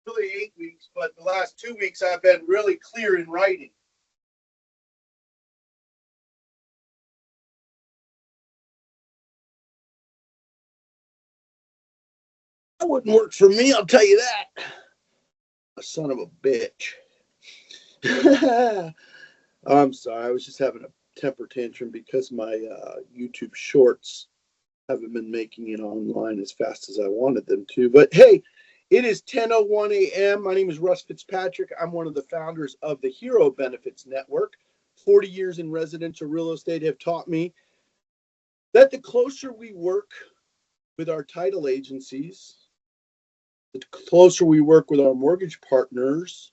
really 8 weeks, but the last 2 weeks I've been really clear in writing. That wouldn't work for me, I'll tell you that. A son of a bitch. I'm sorry, I was just having a temper tantrum because my YouTube shorts haven't been making it online as fast as I wanted them to. But hey, it is 10:01 a.m. My name is Russ Fitzpatrick. I'm one of the founders of the Hero Benefits Network. 40 years in residential real estate have taught me that the closer we work with our title agencies, the closer we work with our mortgage partners,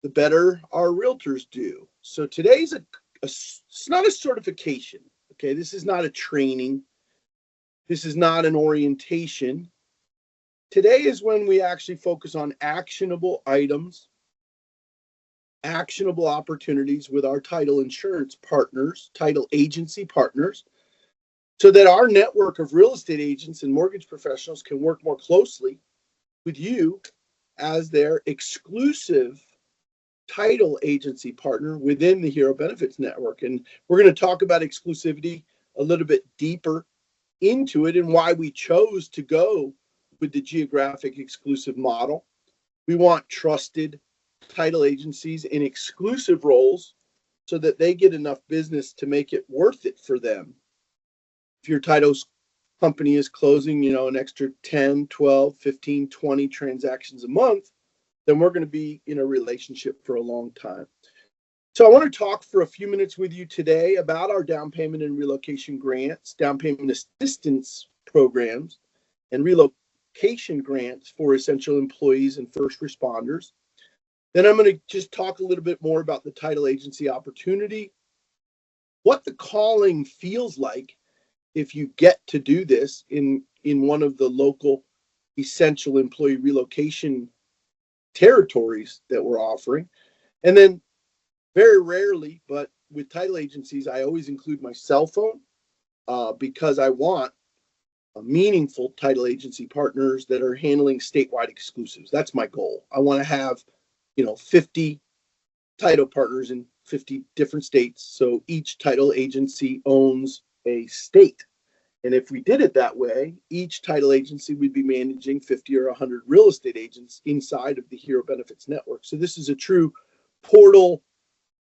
the better our realtors do. So today's it's not a certification. Okay, this is not a training. This is not an orientation. Today is when we actually focus on actionable items, actionable opportunities with our title insurance partners, title agency partners, so that our network of real estate agents and mortgage professionals can work more closely with you as their exclusive title agency partner within the Hero Benefits Network. And we're going to talk about exclusivity a little bit deeper into it and why we chose to go with the geographic exclusive model. We want trusted title agencies in exclusive roles so that they get enough business to make it worth it for them. If your title company is closing, an extra 10, 12, 15, 20 transactions a month, then we're going to be in a relationship for a long time. So I want to talk for a few minutes with you today about our down payment and relocation grants, down payment assistance programs, and relocation grants for essential employees and first responders. Then I'm going to just talk a little bit more about the title agency opportunity, what the calling feels like if you get to do this in one of the local essential employee relocation territories that we're offering. And then very rarely, but with title agencies, I always include my cell phone because I want meaningful title agency partners that are handling statewide exclusives. That's my goal. I want to have, 50 title partners in 50 different states. So each title agency owns a state. And if we did it that way, each title agency would be managing 50 or 100 real estate agents inside of the Hero Benefits Network. So this is a true portal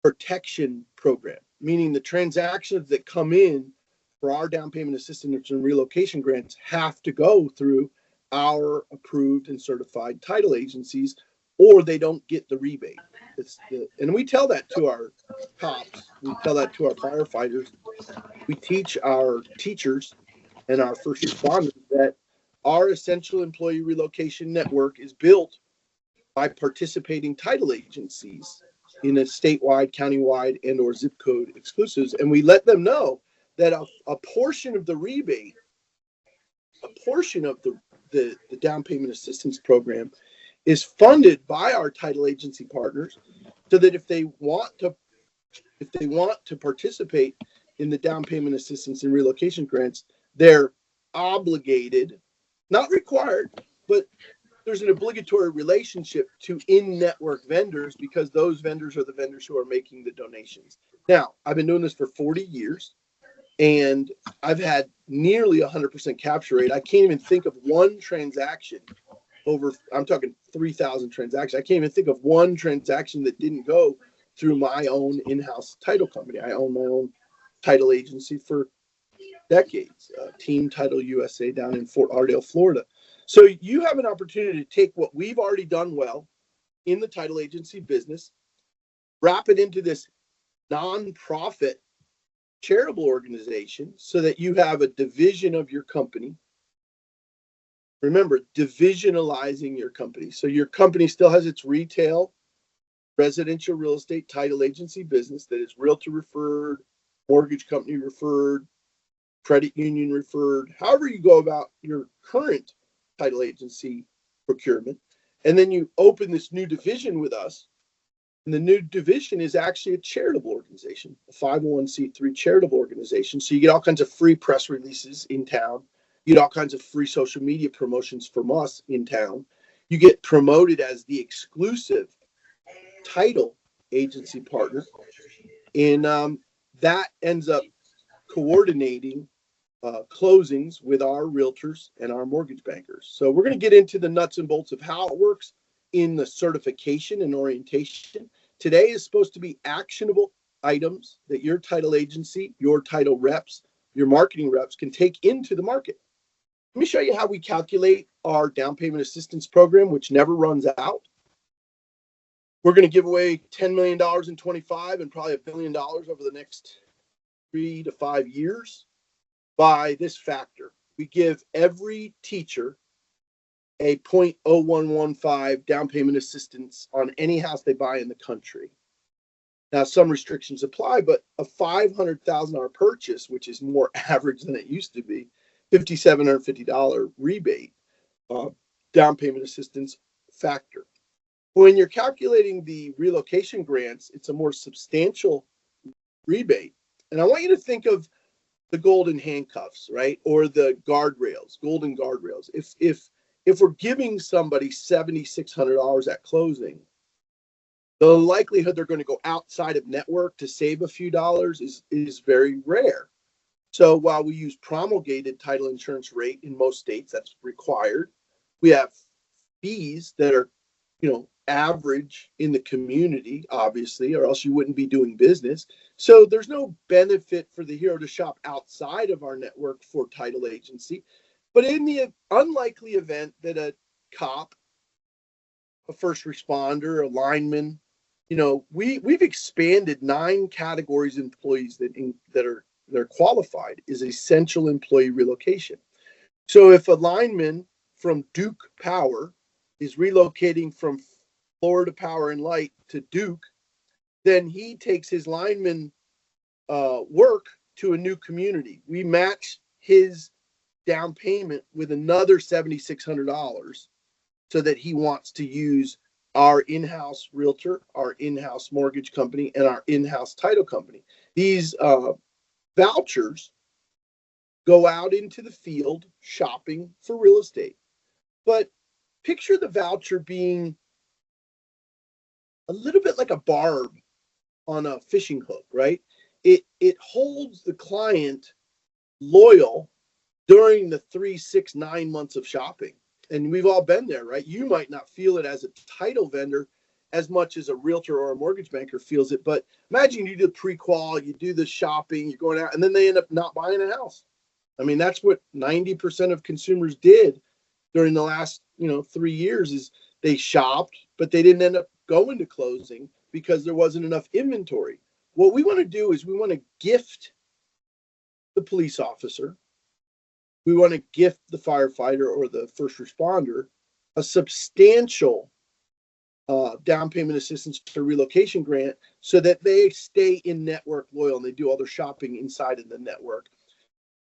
protection program, meaning the transactions that come in for our down payment assistance and relocation grants have to go through our approved and certified title agencies, or they don't get the rebate. And we tell that to our cops. We tell that to our firefighters. We teach our teachers and our first responders that our essential employee relocation network is built by participating title agencies in a statewide, countywide, and or zip code exclusives. And we let them know that a portion of the rebate, a portion of the down payment assistance program is funded by our title agency partners, so that if they want to participate in the down payment assistance and relocation grants, they're obligated, not required, but there's an obligatory relationship to in-network vendors because those vendors are the vendors who are making the donations. Now, I've been doing this for 40 years and I've had nearly 100% capture rate. I can't even think of one transaction I'm talking 3,000 transactions. I can't even think of one transaction that didn't go through my own in-house title company. I own my own title agency for decades, Team Title USA down in Fort Lauderdale, Florida. So you have an opportunity to take what we've already done well in the title agency business, wrap it into this nonprofit charitable organization so that you have a division of your company. Remember, divisionalizing your company. So your company still has its retail, residential real estate title agency business that is realtor referred, mortgage company referred, credit union referred, however you go about your current title agency procurement. And then you open this new division with us. And the new division is actually a charitable organization, a 501c3 charitable organization. So you get all kinds of free press releases in town. You get all kinds of free social media promotions from us in town. You get promoted as the exclusive title agency partner, and that ends up coordinating closings with our realtors and our mortgage bankers. So we're going to get into the nuts and bolts of how it works in the certification and orientation. Today is supposed to be actionable items that your title agency, your title reps, your marketing reps can take into the market. Let me show you how we calculate our down payment assistance program, which never runs out. We're going to give away $10 million in 25 and probably $1 billion over the next 3 to 5 years by this factor. We give every teacher a 0.0115 down payment assistance on any house they buy in the country. Now, some restrictions apply, but a $500,000 purchase, which is more average than it used to be, $5,750 rebate, down payment assistance factor. When you're calculating the relocation grants, it's a more substantial rebate. And I want you to think of the golden handcuffs, right? Or the guardrails, golden guardrails. If we're giving somebody $7,600 at closing, the likelihood they're going to go outside of network to save a few dollars is very rare. So while we use promulgated title insurance rate in most states, that's required. We have fees that are, average in the community, obviously, or else you wouldn't be doing business. So there's no benefit for the hero to shop outside of our network for title agency. But in the unlikely event that a cop, a first responder, a lineman, we've expanded 9 categories of employees that are qualified is essential employee relocation. So if a lineman from Duke Power is relocating from Florida Power and Light to Duke, then he takes his lineman work to a new community. We match his down payment with another $7,600 so that he wants to use our in-house realtor, our in-house mortgage company, and our in-house title company. These vouchers go out into the field shopping for real estate. But picture the voucher being a little bit like a barb on a fishing hook, right? It holds the client loyal during the 3, 6, 9 months of shopping. And we've all been there, right? You might not feel it as a title vendor as much as a realtor or a mortgage banker feels it. But imagine you do the pre-qual, you do the shopping, you're going out, and then they end up not buying a house. I mean, that's what 90% of consumers did during the last, 3 years is they shopped, but they didn't end up going to closing because there wasn't enough inventory. What we want to do is we want to gift the police officer. We want to gift the firefighter or the first responder a substantial down payment assistance to relocation grant so that they stay in network loyal and they do all their shopping inside of the network.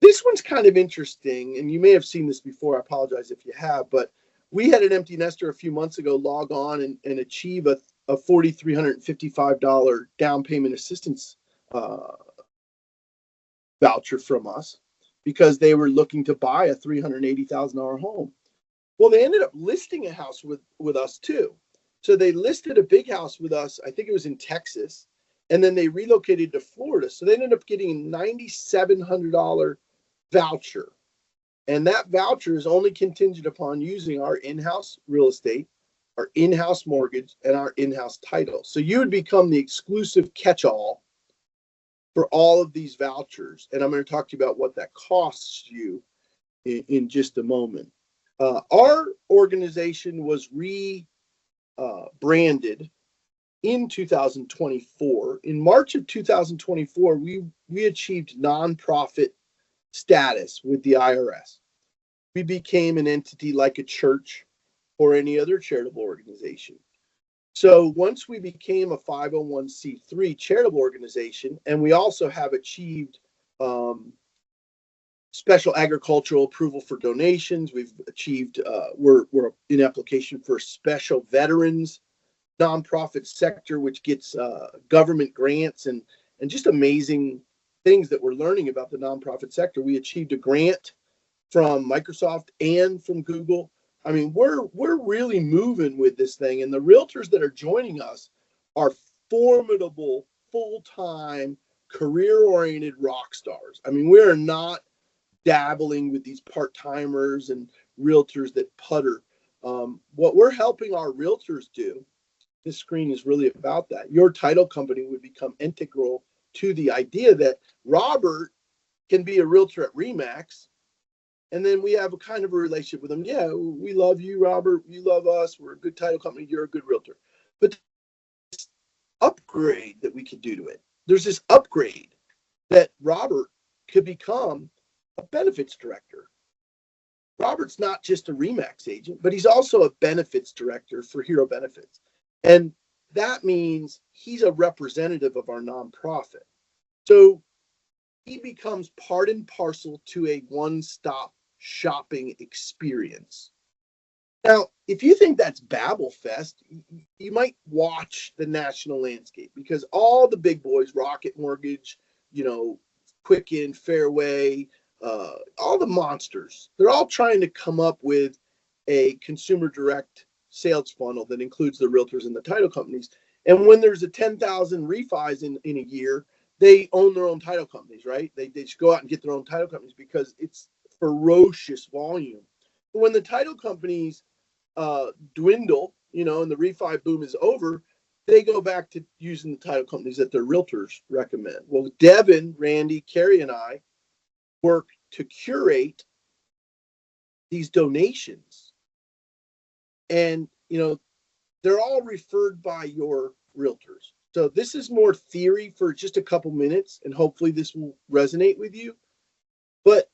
This one's kind of interesting, and you may have seen this before. I apologize if you have, but we had an empty nester a few months ago log on and achieve a $4,355 down payment assistance voucher from us because they were looking to buy a $380,000 home. Well, they ended up listing a house with us too. So they listed a big house with us. I think it was in Texas, and then they relocated to Florida. So they ended up getting a $9,700 voucher. And that voucher is only contingent upon using our in-house real estate, our in-house mortgage, and our in-house title. So you would become the exclusive catch-all for all of these vouchers. And I'm going to talk to you about what that costs you in just a moment. Our organization was rebranded in 2024. In March of 2024, we achieved nonprofit status with the IRS. We became an entity like a church or any other charitable organization. So once we became a 501c3 charitable organization, and we also have achieved special agricultural approval for donations, we've achieved, we're in application for special veterans nonprofit sector, which gets government grants and just amazing things that we're learning about the nonprofit sector. We achieved a grant from Microsoft and from Google I mean, we're really moving with this thing, and the realtors that are joining us are formidable, full-time, career-oriented rock stars. I mean, we're not dabbling with these part-timers and realtors that putter. What we're helping our realtors do, this screen is really about that. Your title company would become integral to the idea that Robert can be a realtor at Remax, and then we have a kind of a relationship with them. Yeah, we love you, Robert. You love us. We're a good title company. You're a good realtor. But this upgrade that we could do to it, there's this upgrade that Robert could become a benefits director. Robert's not just a Remax agent, but he's also a benefits director for Hero Benefits. And that means he's a representative of our nonprofit. So he becomes part and parcel to a one-stop shopping experience. Now, if you think that's Babel Fest, you might watch the national landscape, because all the big boys, Rocket Mortgage, Quicken, Fairway, all the monsters, they're all trying to come up with a consumer direct sales funnel that includes the realtors and the title companies. And when there's a 10,000 refis in a year, they own their own title companies, right? They just go out and get their own title companies because it's ferocious volume. But when the title companies dwindle, and the refi boom is over, they go back to using the title companies that their realtors recommend. Well, Devin, Randy, Carrie, and I work to curate these donations. And, they're all referred by your realtors. So this is more theory for just a couple minutes, and hopefully this will resonate with you. But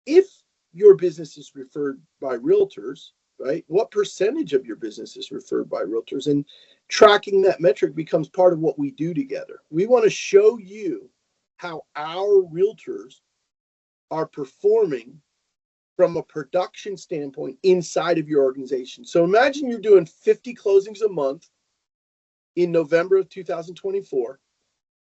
if your business is referred by realtors, right, what percentage of your business is referred by realtors? And tracking that metric becomes part of what we do together. We want to show you how our realtors are performing from a production standpoint inside of your organization. So imagine you're doing 50 closings a month in November of 2024,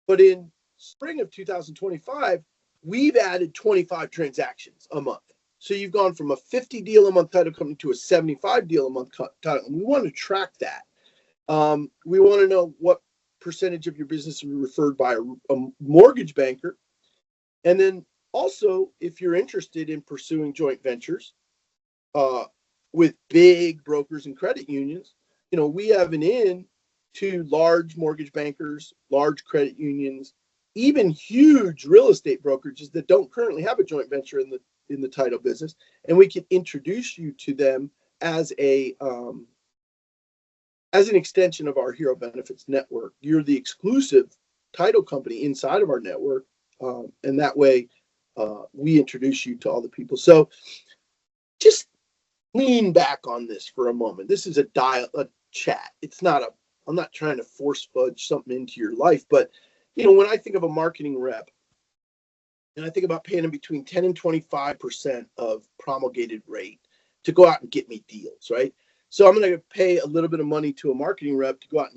but in spring of 2025, we've added 25 transactions a month. So you've gone from a 50 deal a month title company to a 75 deal a month title. And we want to track that. We want to know what percentage of your business is referred by a mortgage banker. And then also, if you're interested in pursuing joint ventures with big brokers and credit unions, we have an in to large mortgage bankers, large credit unions, even huge real estate brokerages that don't currently have a joint venture in the title business, and we can introduce you to them as an extension of our Hero Benefits network. You're the exclusive title company inside of our network, and that way we introduce you to all the people. So just lean back on this for a moment. This is a chat. I'm not trying to force fudge something into your life, but when I think of a marketing rep, and I think about paying them between 10 and 25% of promulgated rate to go out and get me deals, right? So I'm going to pay a little bit of money to a marketing rep to go out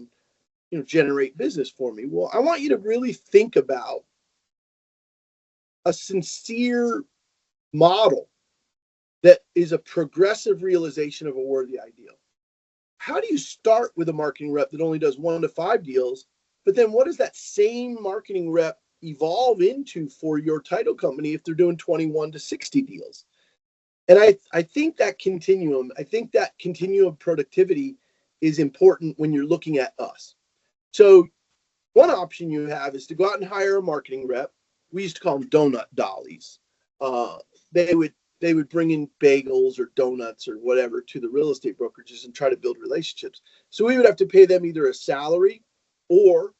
and generate business for me. Well, I want you to really think about a sincere model that is a progressive realization of a worthy ideal. How do you start with a marketing rep that only does 1 to 5 deals? But then what does that same marketing rep evolve into for your title company if they're doing 21 to 60 deals? And I think that continuum of productivity is important when you're looking at us. So one option you have is to go out and hire a marketing rep. We used to call them donut dollies. They would bring in bagels or donuts or whatever to the real estate brokerages and try to build relationships. So we would have to pay them either a salary or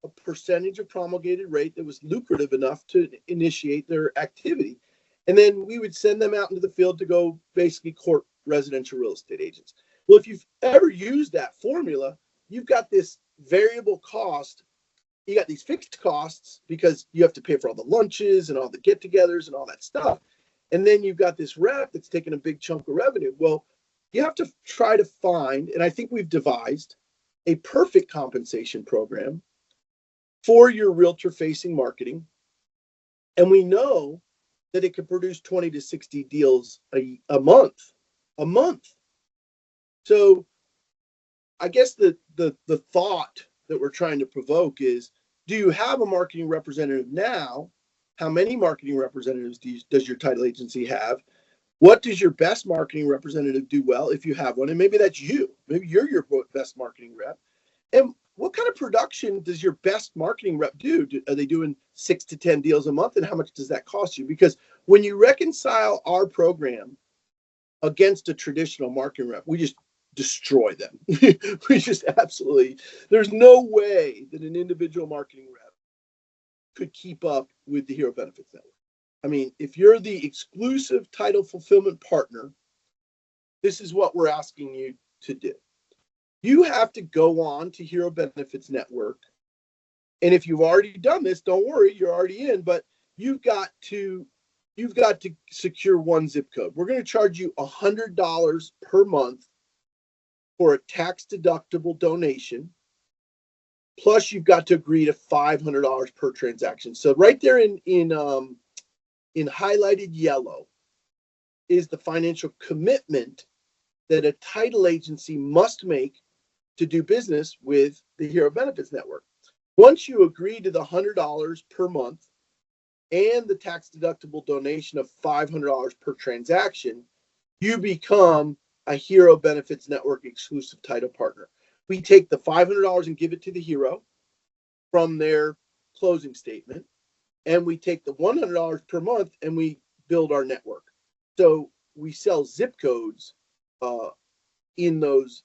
a percentage of promulgated rate that was lucrative enough to initiate their activity. And then we would send them out into the field to go basically court residential real estate agents. Well, if you've ever used that formula, you've got this variable cost. You got these fixed costs because you have to pay for all the lunches and all the get-togethers and all that stuff. And then you've got this rep that's taking a big chunk of revenue. Well, you have to try to find, and I think we've devised a perfect compensation program for your realtor-facing marketing. And we know that it could produce 20 to 60 deals a month. a month. So I guess the thought that we're trying to provoke is, do you have a marketing representative now? How many marketing representatives does your title agency have? What does your best marketing representative do well, if you have one? And maybe that's you. Maybe you're your best marketing rep. And what kind of production does your best marketing rep do? Are they doing 6 to 10 deals a month? And how much does that cost you? Because when you reconcile our program against a traditional marketing rep, we just destroy them. We just absolutely, there's no way that an individual marketing rep could keep up with the Hero Benefits Network. I mean, if you're the exclusive title fulfillment partner, this is what we're asking you to do. You have to go on to Hero Benefits Network. And if you've already done this, don't worry, you're already in, but you've got to secure one zip code. We're going to charge you $100 per month for a tax-deductible donation. Plus, you've got to agree to $500 per transaction. So right there in highlighted yellow is the financial commitment that a title agency must make to do business with the Hero Benefits Network. Once you agree to the $100 per month and the tax-deductible donation of $500 per transaction, you become a Hero Benefits Network exclusive title partner. We take the $500 and give it to the Hero from their closing statement, and we take the $100 per month and we build our network. So we sell zip codes in those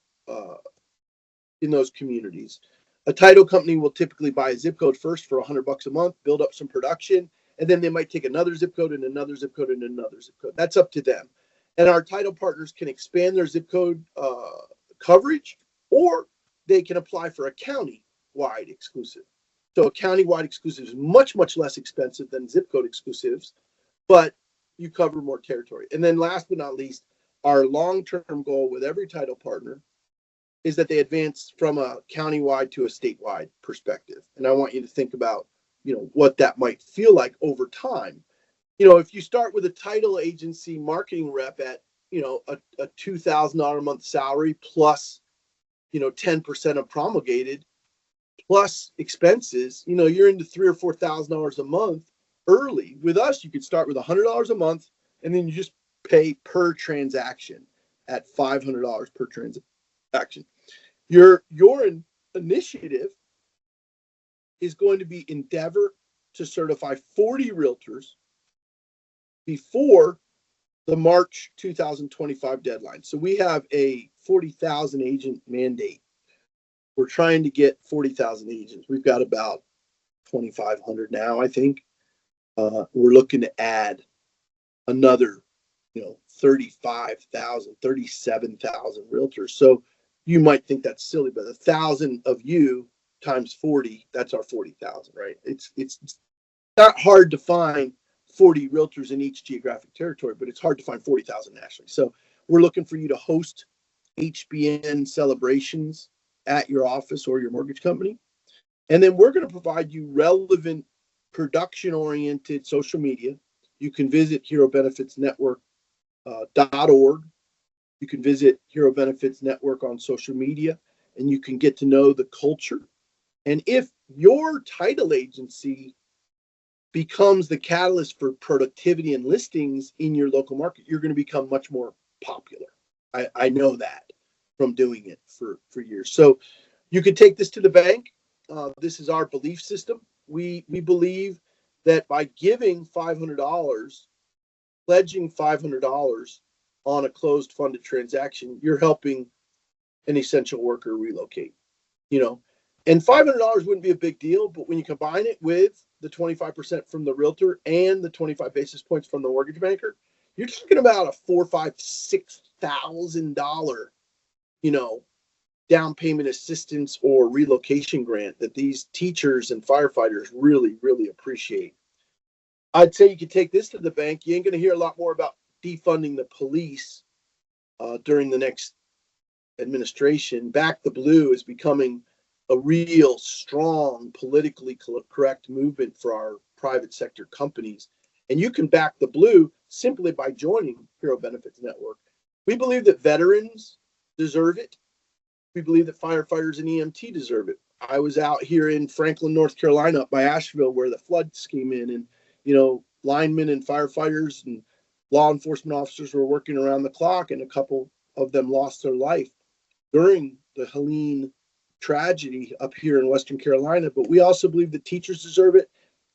communities. A title company will typically buy a zip code first for $100 a month, build up some production, and then they might take another zip code and another zip code and another zip code. That's up to them. And our title partners can expand their zip code coverage, or they can apply for a county-wide exclusive. So a county-wide exclusive is much, much less expensive than zip code exclusives, but you cover more territory. And then last but not least, our long-term goal with every title partner is that they advance from a county-wide to a statewide perspective. And I want you to think about, what that might feel like over time. If you start with a title agency marketing rep at, a $2,000 a month salary plus, 10% of promulgated plus expenses, you're into $3,000 or $4,000 a month early. With us, you could start with $100 a month, and then you just pay per transaction at $500 per transaction. Your initiative is going to be endeavor to certify 40 realtors before the March 2025 deadline. So we have a 40,000 agent mandate. We're trying to get 40,000 agents. We've got about 2,500 now, I think. We're looking to add another, 35,000, 37,000 realtors. So you might think that's silly, but 1,000 of you times 40, that's our 40,000, right? It's not hard to find 40 realtors in each geographic territory, but it's hard to find 40,000 nationally. So we're looking for you to host HBN celebrations at your office or your mortgage company. And then we're going to provide you relevant production-oriented social media. You can visit herobenefitsnetwork.org. You can visit Hero Benefits Network on social media, and you can get to know the culture. And if your title agency becomes the catalyst for productivity and listings in your local market, you're going to become much more popular. I know that from doing it for years. So you could take this to the bank. This is our belief system. We believe that by giving $500, pledging $500 on a closed funded transaction, you're helping an essential worker relocate, and $500 wouldn't be a big deal, but when you combine it with the 25% from the realtor and the 25 basis points from the mortgage banker, you're talking about a $4,000, $5,000, $6,000, down payment assistance or relocation grant that these teachers and firefighters really, really appreciate. I'd say you could take this to the bank. You ain't going to hear a lot more about defunding the police during the next administration. Back the Blue is becoming a real strong, politically correct movement for our private sector companies. And you can back the Blue simply by joining Hero Benefits Network. We believe that veterans deserve it. We believe that firefighters and EMT deserve it. I was out here in Franklin, North Carolina, up by Asheville, where the floods came in, and linemen and firefighters and law enforcement officers were working around the clock, and a couple of them lost their life during the Helene tragedy up here in Western Carolina. But we also believe that teachers deserve it,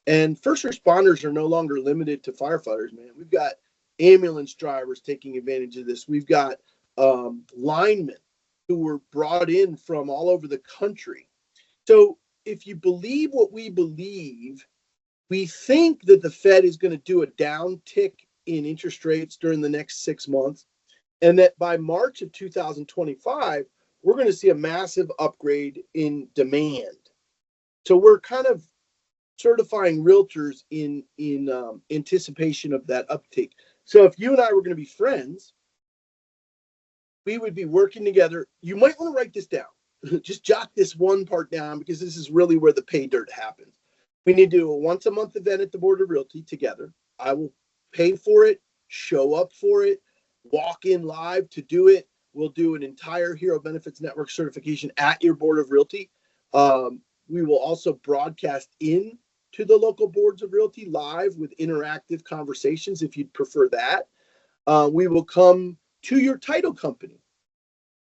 and first responders are no longer limited to firefighters, man. We've got ambulance drivers taking advantage of this. We've got linemen who were brought in from all over the country. So if you believe what we believe, we think that the Fed is going to do a downtick in interest rates during the next 6 months, and that by March of 2025, we're going to see a massive upgrade in demand. So we're kind of certifying realtors in anticipation of that uptake. So if you and I were going to be friends, we would be working together. You might want to write this down. Just jot this one part down, because this is really where the pay dirt happens. We need to do a once a month event at the Board of Realty together. I will pay for it, show up for it, walk in live to do it. We'll do an entire Hero Benefits Network certification at your Board of Realty. We will also broadcast in to the local boards of realty live with interactive conversations if you'd prefer that. We will come to your title company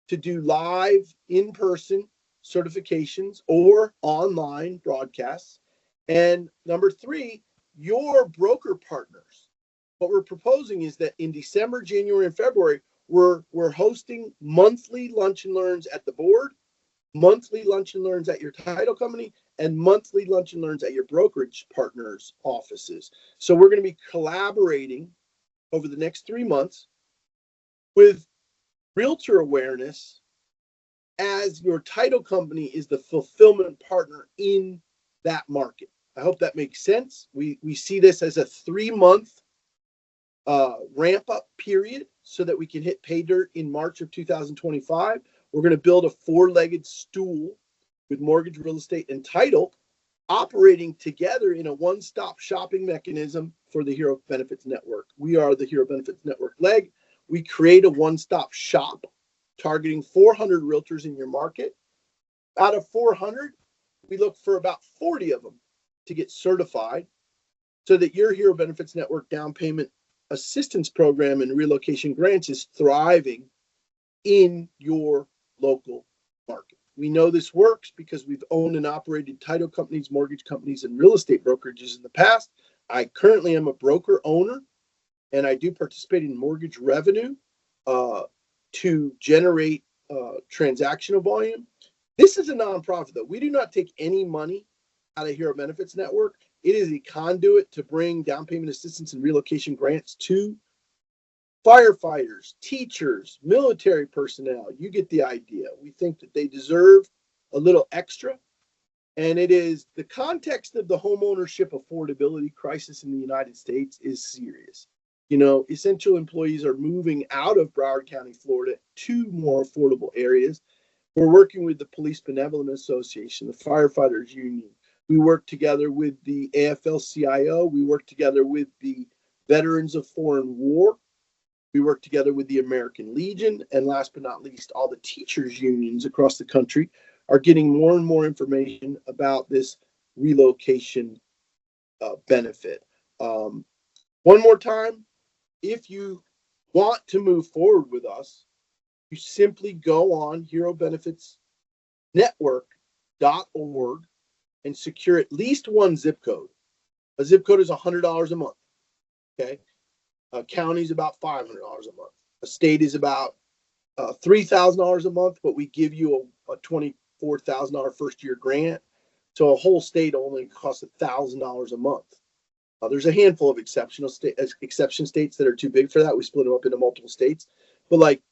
to do live in-person certifications or online broadcasts. And number 3, your broker partners. What we're proposing is that in December, January, and February, we're hosting monthly lunch and learns at the board, monthly lunch and learns at your title company, and monthly lunch and learns at your brokerage partners' offices. So we're going to be collaborating over the next 3 months with realtor awareness, as your title company is the fulfillment partner in that market. I hope that makes sense. We see this as a 3-month ramp up period so that we can hit pay dirt in March of 2025. We're going to build a 4-legged stool with mortgage, real estate, and title operating together in a one-stop shopping mechanism for the Hero Benefits Network. We are the Hero Benefits Network leg. We create a one-stop shop targeting 400 realtors in your market. Out of 400, we look for about 40 of them to get certified so that your Hero Benefits Network down payment assistance program and relocation grants is thriving in your local market. We know this works because we've owned and operated title companies, mortgage companies, and real estate brokerages in the past. I currently am a broker owner, and I do participate in mortgage revenue to generate transactional volume. This is a nonprofit, though. We do not take any money out of Hero Benefits Network. It is a conduit to bring down payment assistance and relocation grants to firefighters, teachers, military personnel. You get the idea. We think that they deserve a little extra. And it is the context of the homeownership affordability crisis in the United States is serious. Essential employees are moving out of Broward County, Florida, to more affordable areas. We're working with the Police Benevolent Association, the Firefighters Union. We work together with the AFL-CIO. We work together with the Veterans of Foreign War. We work together with the American Legion. And last but not least, all the teachers' unions across the country are getting more and more information about this relocation benefit. One more time, if you want to move forward with us, you simply go on herobenefitsnetwork.org and secure at least one zip code. A zip code is $100 a month. Okay. A county is about $500 a month. A state is about $3,000 a month, but we give you a $24,000 first year grant. So a whole state only costs $1,000 a month. There's a handful of exception states that are too big for that. We split them up into multiple states. But like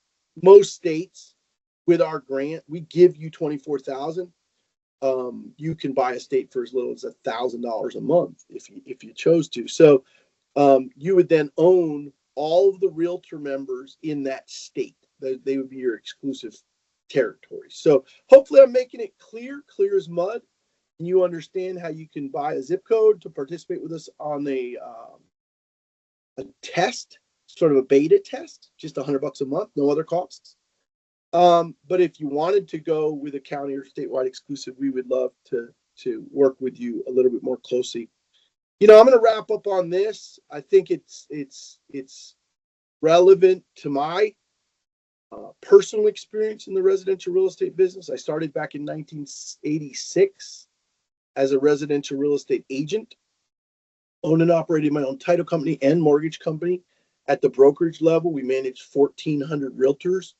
most states, with our grant, we give you $24,000. You can buy a state for as little as $1,000 a month if you chose to. So you would then own all of the realtor members in that state. They would be your exclusive territory. So hopefully I'm making it clear as mud. And you understand how you can buy a zip code to participate with us on a test sort of a beta test, just $100 a month, no other costs. But if you wanted to go with a county or statewide exclusive, we would love to work with you a little bit more closely. I'm going to wrap up on this. I think it's relevant to my personal experience in the residential real estate business. I started back in 1986 as a residential real estate agent, owned and operated my own title company and mortgage company. At the brokerage level, we managed 1,400 realtors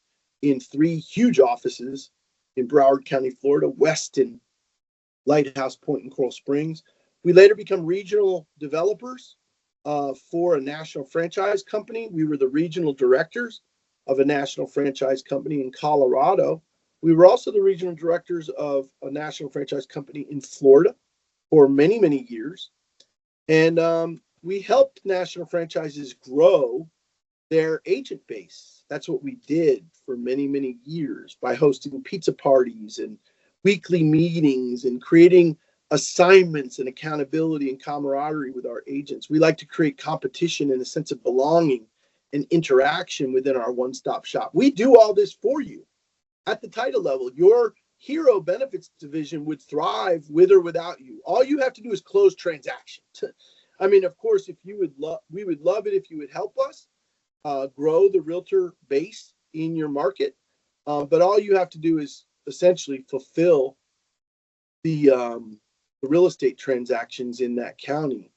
in 3 huge offices in Broward County, Florida, Weston, Lighthouse Point, and Coral Springs. We later become regional developers for a national franchise company. We were the regional directors of a national franchise company in Colorado. We were also the regional directors of a national franchise company in Florida for many, many years. And we helped national franchises grow their agent base. That's what we did for many, many years by hosting pizza parties and weekly meetings and creating assignments and accountability and camaraderie with our agents. We like to create competition and a sense of belonging and interaction within our one-stop shop. We do all this for you at the title level. Your hero benefits division would thrive with or without you. All you have to do is close transactions. I mean, of course, we would love it if you would help us grow the realtor base in your market. But all you have to do is essentially fulfill the real estate transactions in that county.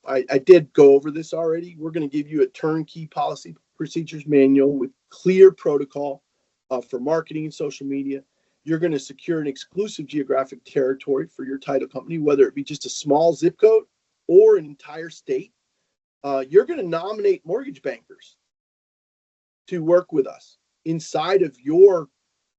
I did go over this already. We're going to give you a turnkey policy procedures manual with clear protocol for marketing and social media. You're going to secure an exclusive geographic territory for your title company, whether it be just a small zip code or an entire state. You're going to nominate mortgage bankers to work with us inside of your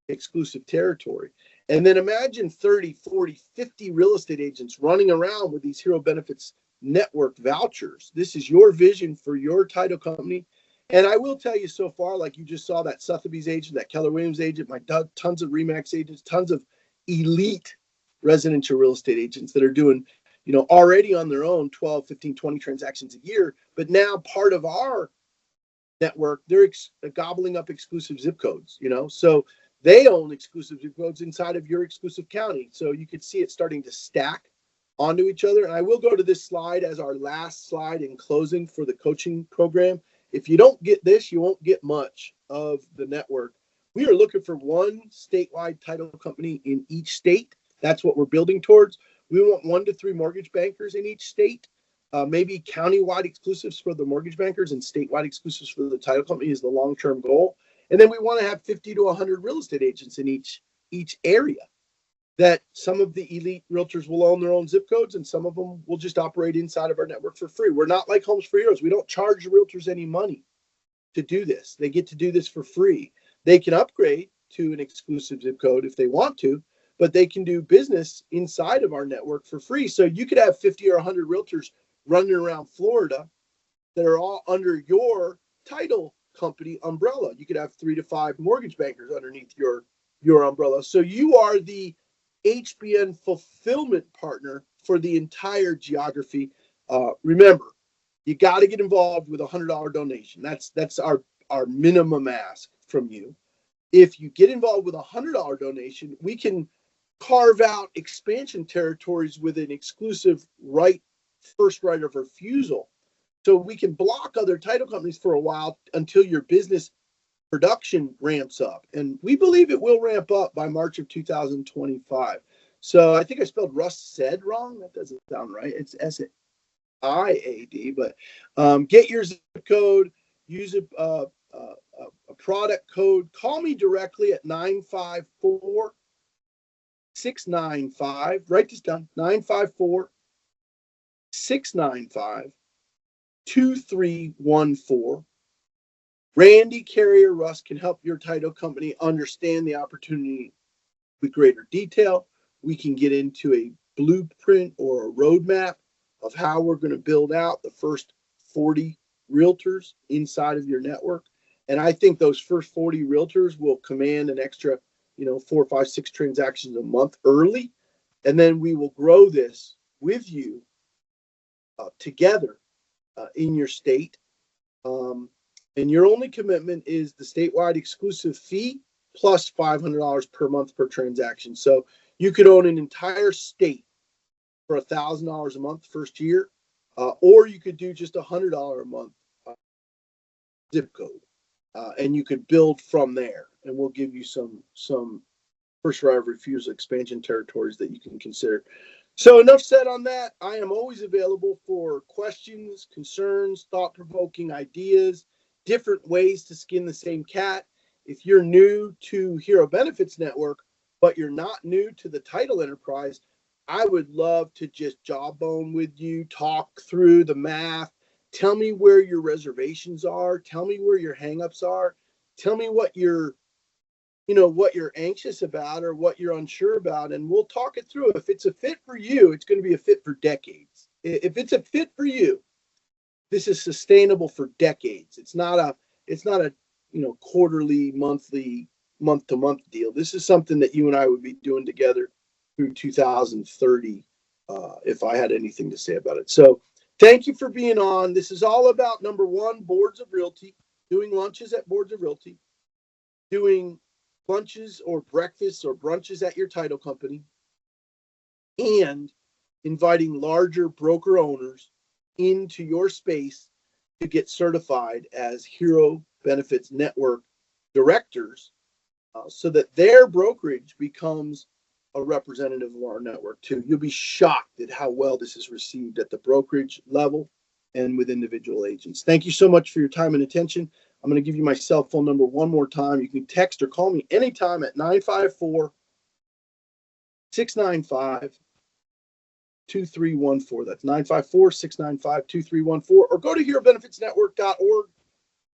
exclusive territory. And then imagine 30, 40, 50 real estate agents running around with these Hero Benefits Network vouchers. This is your vision for your title company. And I will tell you so far, like you just saw that Sotheby's agent, that Keller Williams agent, tons of RE/MAX agents, tons of elite residential real estate agents that are doing, already on their own 12, 15, 20 transactions a year. But now part of our network, they're gobbling up exclusive zip codes, so they own exclusive zip codes inside of your exclusive county. So you could see it starting to stack onto each other. And I will go to this slide as our last slide in closing for the coaching program. If you don't get this, you won't get much of the network. We are looking for one statewide title company in each state. That's what we're building towards. We want 1 to 3 mortgage bankers in each state. Maybe county-wide exclusives for the mortgage bankers and statewide exclusives for the title company is the long-term goal. And then we want to have 50 to 100 real estate agents in each area. That some of the elite realtors will own their own zip codes and some of them will just operate inside of our network for free. We're not like Homes for Heroes. We don't charge the realtors any money to do this. They get to do this for free. They can upgrade to an exclusive zip code if they want to, but they can do business inside of our network for free. So you could have 50 or 100 realtors running around Florida that are all under your title company umbrella. You could have 3 to 5 mortgage bankers underneath your umbrella. So you are the HBN fulfillment partner for the entire geography. Remember, you got to get involved with a $100 donation. That's our minimum ask from you. If you get involved with a $100 donation, we can carve out expansion territories with an exclusive first right of refusal. So we can block other title companies for a while until your business production ramps up. And we believe it will ramp up by March of 2025. So I think I spelled Russ said wrong. That doesn't sound right. It's SIAD, but get your zip code, use a product code. Call me directly at 954-695. Write this down, 954-695-2314. Randy, Carrie, or Russ can help your title company understand the opportunity with greater detail. We can get into a blueprint or a roadmap of how we're going to build out the first 40 realtors inside of your network. And I think those first 40 realtors will command an extra, 4, 5, 6 transactions a month early. And then we will grow this with you together in your state. And your only commitment is the statewide exclusive fee plus $500 per month per transaction. So you could own an entire state for $1,000 a month first year, or you could do just $100 a month zip code, and you could build from there. And we'll give you some first right of refusal expansion territories that you can consider. So enough said on that. I am always available for questions, concerns, thought-provoking ideas, different ways to skin the same cat. If you're new to Hero Benefits Network, but you're not new to the title enterprise, I would love to just jawbone with you, talk through the math, tell me where your reservations are, tell me where your hangups are, tell me what you're anxious about or what you're unsure about, and we'll talk it through. If it's a fit for you, it's going to be a fit for decades. If it's a fit for you, this is sustainable for decades. It's not a quarterly, monthly, month to month deal. This is something that you and I would be doing together through 2030, if I had anything to say about it. So thank you for being on. This is all about, number one, Boards of Realty, doing lunches at Boards of Realty, doing lunches or breakfasts or brunches at your title company, and inviting larger broker owners into your space to get certified as Hero Benefits Network directors, so that their brokerage becomes a representative of our network too. You'll be shocked at how well this is received at the brokerage level and with individual agents. Thank you so much for your time and attention. I'm going to give you my cell phone number one more time. You can text or call me anytime at 954-695-2314. That's 954-695-2314. Or go to herobenefitsnetwork.org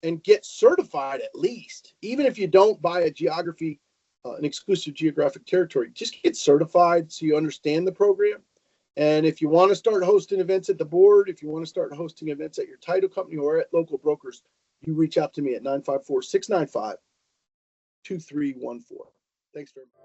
and get certified at least. Even if you don't buy a geography, an exclusive geographic territory, just get certified so you understand the program. And if you want to start hosting events at the board, if you want to start hosting events at your title company or at local brokers, you reach out to me at 954-695-2314. Thanks very much.